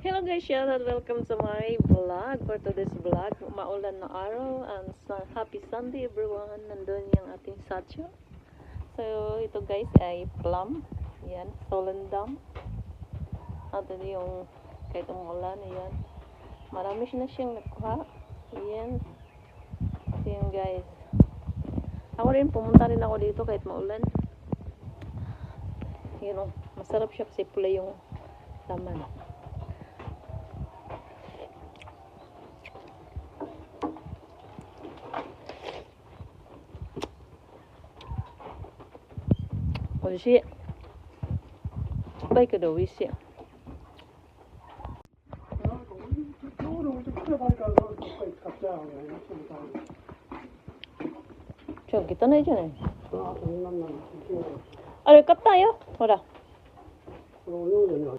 Hello guys, shoutout, welcome to my vlog. For today's vlog, maulan na araw and happy Sunday everyone. Nandun yung ating satyo. So ito guys ay plum. Yan, solendam. At ito yung kahit umulan, ayan. Marami na siyang nakuha. Ayan. So yun guys. Ako rin, pumunta rin ako dito kahit maulan. Yun, masarap siya kasi pula yung laman.美味しい。バイクで美味しい。ちょっと汚いじゃない。あれ買ったよ。ほら。